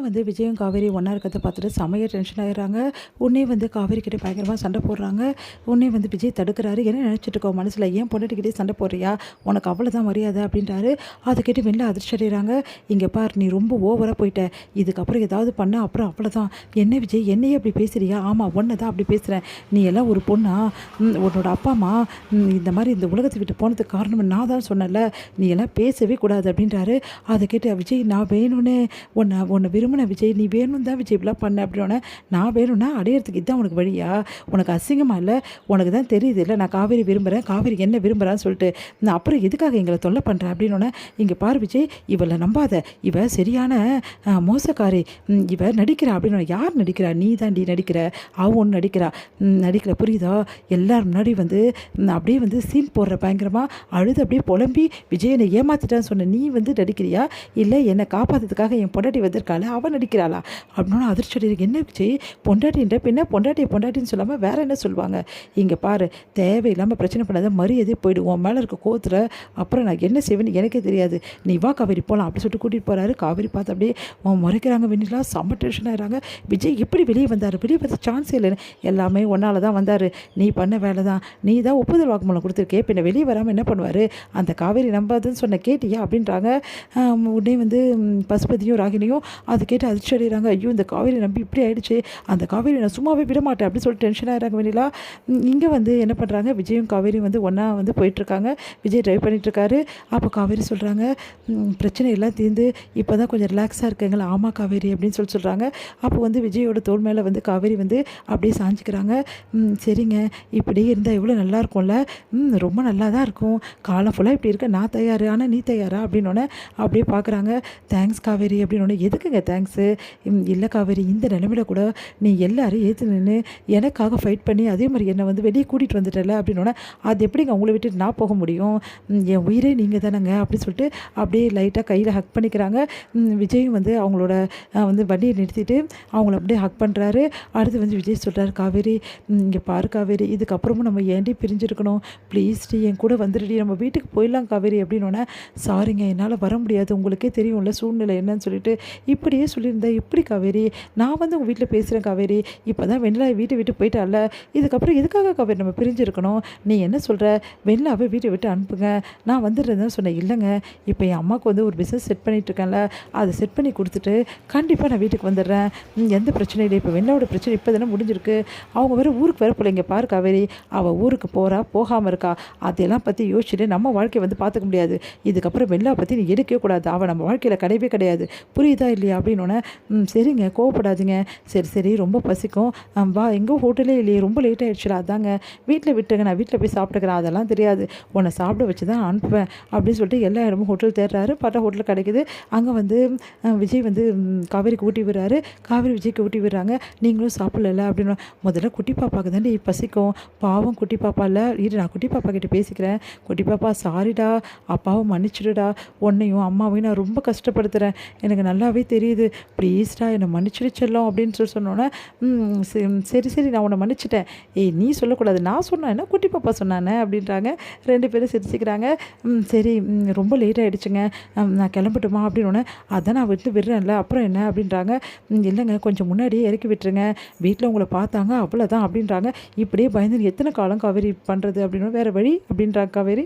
வந்து விஜயும் காவேரி ஒன்றா இருக்கிறத பார்த்துட்டு செமையாக டென்ஷன் ஆகிடுறாங்க. உடனே வந்து காவேரி கிட்டே பயங்கரமாக சண்டை போடுறாங்க. உடனே வந்து விஜய் தடுக்கிறாரு. என்ன நினச்சிட்டு இருக்கோம் மனசில், ஏன் பொண்டாட்டிக்கிட்டே சண்டை போடுறியா, உனக்கு அவ்வளோதான் மரியாதை அப்படின்றாரு. அதை கேட்டு வெளில அதிர்ச்சி அடைகிறாங்க. இங்கே பார், நீ ரொம்ப ஓவராக போயிட்ட, இதுக்கப்புறம் ஏதாவது பண்ண அப்புறம் அவ்வளோதான். என்ன விஜய், என்னையே அப்படி பேசுகிறியா? ஆமாம், ஒன்று தான் அப்படி பேசுகிறேன். நீ எல்லாம் ஒரு பொண்ணா? உன்னோட அப்பா அம்மா இந்த மாதிரி இந்த உலகத்தை விட்டு போனதுக்கு காரணம் நான் தான் சொன்னல, நீ எல்லாம் பேசவே கூடாது அப்படின்றாரு. அதை கேட்டு விஜய், நான் வேணும்னு உன்னை விரும்பின விஜய், நீ வேணும் தான் விஜய் இப்படிலாம் பண்ண அப்படின்னோடனே, நான் வேணும்னா அடையிறதுக்கு இதுதான் உனக்கு வழியா? உனக்கு அசிங்கமாக இல்லை? உனக்கு தான் தெரியுது இல்லை நான் காவேரி விரும்புகிறேன், காவேரி என்ன விரும்புகிறான்னு சொல்லிட்டு, நான் அப்புறம் எதுக்காக எங்களை தொல்லை பண்ணுறேன் அப்படின்னோடனே, இங்கே பார் விஜய், இவளை நம்பாத, இவ சரியான மோசக்காரி, இவ நடிக்கிறா அப்படின்னு. யார் நடிக்கிறா? நீ தாண்டி நடிக்கிற, அவ ஒன்று நடிக்கிற புரியுதா? எல்லாரும் முன்னாடி வந்து அப்படியே வந்து சீன் போடுற, பயங்கரமாக அழுது அப்படியே புலம்பி விஜய் என்னை ஏமாத்திட்டான்னு சொன்ன நீ வந்து நடிக்கிறியா, இல்லை என்னை காப்பாற்றுறதுக்காக என் பொண்டாட்டி வந்திருக்காள் அவன் நடிக்கிறாளா அப்படின்னா அதிர்ச்சி அடையிருக்கு. என்ன விஜய், பொண்டாட்டின்ற பின்ன பொண்டாட்டின்னு சொல்லாமல் வேற என்ன சொல்லுவாங்க? இங்கே பாரு, தேவையில்லாமல் பிரச்சனை பண்ணாத, மரியாதையே போய்டு, உன் மேலே இருக்க கோவத்தில் அப்புறம் நான் என்ன செய்வேன்னு எனக்கே தெரியாது, நீ வா காவேரி போகலாம் அப்படி சொல்லிட்டு கூட்டிகிட்டு போகிறாரு. காவேரி பார்த்து அப்படியே முறைக்கிறாங்க. வெண்ணிலா செம்ம டென்ஷன் ஆகிறாங்க. விஜய் எப்படி வெளியே வந்தார்? வெளியே பார்த்த சான்ஸே இல்லைன்னு, எல்லாமே ஒன்றால் தான் வந்தார், நீ பண்ண வேலை தான், நீ தான் ஒப்புதல் வாக்குமூலம் கொடுத்துருக்கே, பின்ன வெளியே வராமல் என்ன பண்ணுவார்? அந்த காவேரி நம்பாதுன்னு சொன்ன கேட்டியா அப்படின்றாங்க. உடனே வந்து பசுபதியும் ராகினியும் அதை கேட்டு அதிர்ச்சி அடைகிறாங்க. ஐயோ, இந்த காவேரி நம்பி இப்படி ஆயிடுச்சு, அந்த காவேரி நான் சும்மாவே விட மாட்டேன் அப்படின்னு சொல்லிட்டு டென்ஷன் ஆகிறாங்க வெண்ணிலா. இங்கே வந்து என்ன பண்ணுறாங்க, விஜயும் காவேரியும் வந்து ஒன்றா வந்து போயிட்டுருக்காங்க. விஜய் ட்ரைவ் பண்ணிகிட்ருக்காரு. அப்போ காவேரி சொல்கிறாங்க, பிரச்சனை எல்லாம் தீர்ந்து இப்போ தான் கொஞ்சம் ரிலாக்ஸாக இருக்குங்களா? ஆமாம் காவேரி அப்படின்னு சொல்கிறாங்க. அப்போ வந்து விஜயோட தோள் மேலே வந்து காவேரி வந்து அப்படியே சாஞ்சிக்கிறாங்க. சரிங்க, இப்படியே இருந்தால் எவ்வளோ நல்லா இருக்கும்ல, ரொம்ப நல்லா தான் இருக்கும், காலம் ஃபுல்லாக இப்படி இருக்க நான் தயார், ஆனால் நீ தயாரா அப்படின்னோடனே அப்படியே பார்க்குறாங்க. தேங்க்ஸ் காவேரி அப்படின்னோடனே, எதுக்குங்க தேங்க்ஸு? இல்லை காவேரி, இந்த நிலைமையில கூட நீ எல்லாரும் ஏற்று நின்று எனக்காக ஃபைட் பண்ணி அதே மாதிரி என்னை வந்து வெளியே கூட்டிகிட்டு வந்துட்டல அப்படின்னோடனே, அது எப்படிங்க உங்களை விட்டுட்டு நான் போக முடியும், என் உயிரே நீங்கள் தானேங்க அப்படின்னு சொல்லிட்டு அப்படியே லைட்டாக கையில் ஹக் பண்ணிக்கிறாங்க. விஜயும் வந்து அவங்களோட வந்து வண்டியை நிறுத்திட்டு அவங்கள அப்படியே ஹக் பண்ணுறாரு. அடுத்து வந்து விஜய் சொல்கிறாரு, காவேரி இங்கே பாரு காவேரி, இதுக்கப்புறமும் நம்ம ஏன்டி பிரிஞ்சிருக்கணும், ப்ளீஸ் டி என் கூட வந்துடுடி, நம்ம வீட்டுக்கு போயிடலாம் காவேரி அப்படின்னோடனே, சாரிங்க என்னால் வர முடியாது, உங்களுக்கே தெரியும்ல சூழ்நிலை என்னன்னு சொல்லிட்டு, இப்படியே சொல்லியிருந்தேன் எப்படி காவேரி, நான் வந்து உங்கள் வீட்டில் பேசுகிறேன் காவேரி, இப்போ தான் வெண்ணிலா வீட்டை விட்டு போயிட்டால, இதுக்கப்புறம் எதுக்காக காவேரி நம்ம பிரிஞ்சிருக்கணும், நீ என்ன சொல்கிற, வெண்ணிலாவை வீட்டை விட்டு அனுப்புங்க, நான் வந்துடுறேன்னு சொன்னேன். இல்லைங்க, இப்போ என் அம்மாவுக்கு வந்து ஒரு பிஸ்னஸ் செட் பண்ணிகிட்ருக்கேன்ல, அதை செட் பண்ணி கொடுத்துட்டு கண்டிப்பாக நான் வீட்டுக்கு வந்துடுறேன், எந்த பிரச்சனையும் இல்லை, இப்போ வெண்ணிலாவோட பிரச்சனை இப்போ தானே முடிஞ்சிருக்கு, அவங்க வேறு ஊருக்கு வேறு பிள்ளைங்க பாரு காவேரி, அவள் ஊருக்கு போகிறா போகாமல் இருக்கா, அதெல்லாம் பற்றி யோசிச்சுட்டு நம்ம வாழ்க்கையை வந்து பார்த்துக்க முடியாது, இதுக்கப்புறம் வெண்ணிலாவை பற்றி நீ எடுக்கவே கூடாது, அவள் நம்ம வாழ்க்கையில் கிடையவே கிடையாது, புரியுதா இல்லையா அப்படின்னோடனே, சரிங்க கோவப்படாதீங்க, சரி ரொம்ப பசிக்கும், வா எங்கோ ஹோட்டலே இல்லையே, ரொம்ப லேட் ஆகிடுச்சுல, அதாங்க வீட்டில் விட்டுங்க, நான் வீட்டில் போய் சாப்பிட்டுக்கிறேன், அதெல்லாம் தெரியாது, உன்னை சாப்பிட வச்சு தான் அனுப்புவேன் அப்படின்னு சொல்லிட்டு எல்லா இடமும் ஹோட்டல் தேடுறாரு. பார்த்தா ஹோட்டல் கிடைக்குது. அங்கே வந்து விஜய் வந்து காவேரிக்கு ஊட்டி விடுறாரு, காவேரி விஜய்க்கு ஊட்டி விடுறாங்க. நீங்களும் சாப்பிடல அப்படின்னு, முதல்ல குட்டி பாப்பாவுக்கு தாண்டி பசிக்கும், பாவம் குட்டி பாப்பா இல்லை, இரு நான் குட்டி பாப்பா கிட்டே பேசிக்கிறேன், குட்டி பாப்பா சாரிடா, அப்பாவும் மன்னிச்சிடுடா, உன்னையும் அம்மாவையும் நான் ரொம்ப கஷ்டப்படுத்துகிறேன், எனக்கு நல்லாவே தெரியுது, ப்ளீஸ்டா என்னை மன்னிச்சிடு செல்லம் அப்படின்னு சொன்னோன்னே, சரி நான் உன்னை மன்னிச்சிட்டேன், ஏய் நீ சொல்லக்கூடாது, நான் சொன்னேன்னா குட்டி பாப்பா சொன்னானே அப்படின்றாங்க. ரெண்டு பேரும் சிரிச்சுக்கிறாங்க. சரி ரொம்ப லேட் ஆகிடுச்சுங்க, நான் கிளம்பட்டுமா அப்படின்னோடனே, அதான் நான் விட்டு விடுறேன்ல அப்புறம் என்ன அப்படின்றாங்க. இல்லைங்க கொஞ்சம் முன்னாடியே இறக்கி விட்டுருங்க, வீட்டில் உங்களை பார்த்தாங்க அவ்வளோதான் அப்படின்றாங்க. இப்படியே பயந்து எத்தனை காலம் காவேரி பண்ணுறது அப்படின்னு, வேறு வழி அப்படின்றாங்க காவேரி.